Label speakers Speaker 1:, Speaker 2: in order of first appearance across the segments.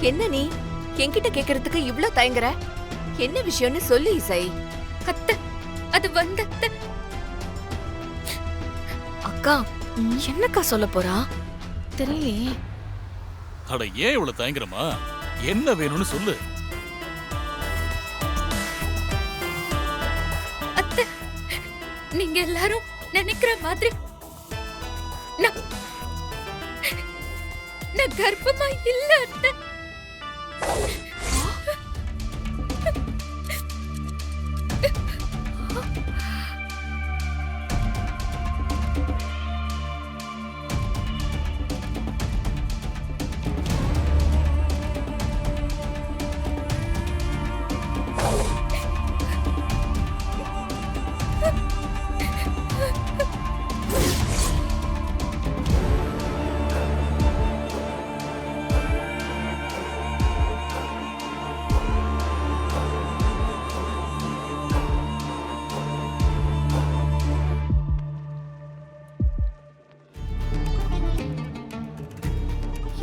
Speaker 1: என்ன நீ என்கிட்ட கேக்குறதுக்கு இவ்ளோ தயங்குற? என்ன விஷயம்னு சொல்லு இசை.
Speaker 2: அத்தை, அது வந்து
Speaker 1: அக்கா என்னக்கா சொல்ல போறா தெரியலையே.
Speaker 3: அட ஏன் இவ்வளவு தயங்குறமா? என்ன வேணும்னு சொல்லு.
Speaker 2: அத்தை, நீங்க எல்லாரும் நினைக்கிற மாதிரி நான் கர்ப்பமா இல்ல அத்தை.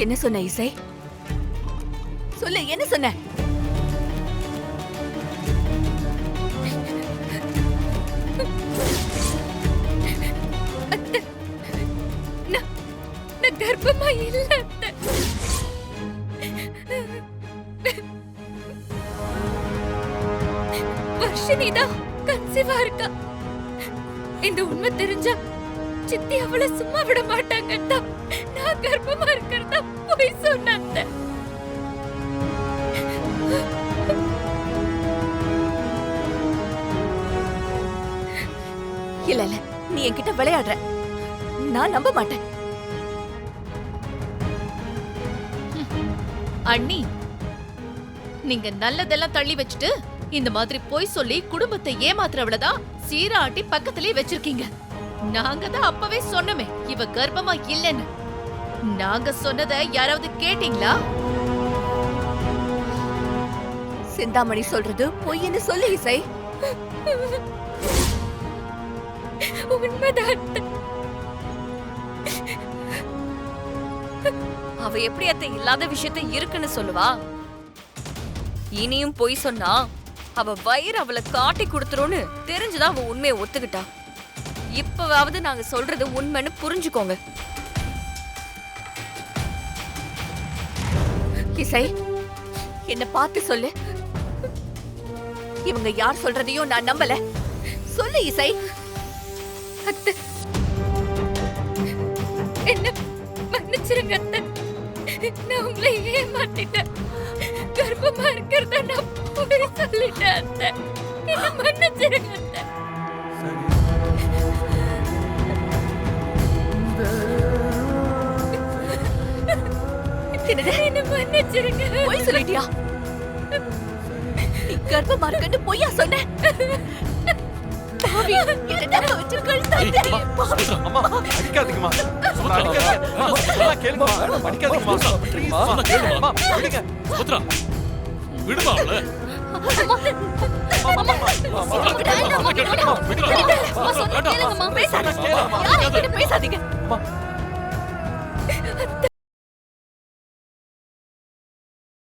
Speaker 1: என்ன சொன்ன இசை? சொல்லு, என்ன சொன்ன?
Speaker 2: அத்தை, நான் கர்ப்பமா இல்ல அத்தை. வர்ஷினிதான் கன்சீவா இருக்கா. இந்த உண்மை தெரிஞ்சா சித்தி அவளை சும்மா விட மாட்டாங்கன்னு நான் கர்ப்பமா இருக்கிறதா போய் சொன்னேன்.
Speaker 1: இல்ல இல்ல, நீ என்கிட்ட விளையாடுற. நான் நம்ப மாட்டேன்.
Speaker 4: அண்ணி, நீங்க நல்லதெல்லாம் தள்ளி வச்சுட்டு இந்த மாதிரி பொய் சொல்லி குடும்பத்தை ஏமாத்துறவளதான் சீராட்டி பக்கத்திலே வச்சிருக்கீங்க. நாங்க தான் அப்பவே சொன்னோமே இவ கர்ப்பமா இல்லைன்னு. நாங்க சொன்னதை யாராவது கேட்டீங்களா?
Speaker 1: சிந்தாமணி சொல்றது பொய்ன்னு சொல்லு இசை.
Speaker 2: உண்மைதான் அத்தை.
Speaker 5: அவ எப்படி அத்தை இல்லாத விஷயத்த இருக்குன்னு சொல்லுவா? இனியும் பொய் சொன்னா அவ வயிறு அவளை காட்டி கொடுத்துரும்னு தெரிஞ்சுதான் அவ உண்மையை ஒத்துக்கிட்டா. இப்பவாவது நாங்க சொல்றது உண்மைன்னு புரிஞ்சுக்கோங்க.
Speaker 1: இசை, என்ன பார்த்து சொல்லு. இவங்க யார் சொல்றதையும் நான் நம்பல. சொல்லு இசை.
Speaker 2: அத்தை, என்ன மன்னிச்சிருங்க அத்தை. நான் உங்களை ஏமாத்திட்டேன். கர்ப்பமா இருக்கிறத நான் போய் சொல்லிட்டேன் அத்தை. என்ன மன்னிச்சிருங்க அத்தை. என்ன மன்னிச்சிருங்க.
Speaker 1: பொய் சொல்லிட்டியா? நீ கர்ப்பமா இருக்கன்னு பொய்யா சொன்ன? பாவி, என்ன நம்ப வச்சு கழுத்தாங்க.
Speaker 6: அம்மா அடிக்காதீங்கம்மா. சொன்னா கேளுங்கம்மா. அடிக்காதீங்கம்மா.
Speaker 3: சொன்னா கேளுமா?
Speaker 6: அம்மா விடுங்க.
Speaker 3: சுபத்ரா, விடுமா அவளை.
Speaker 1: பேசாதீங்க.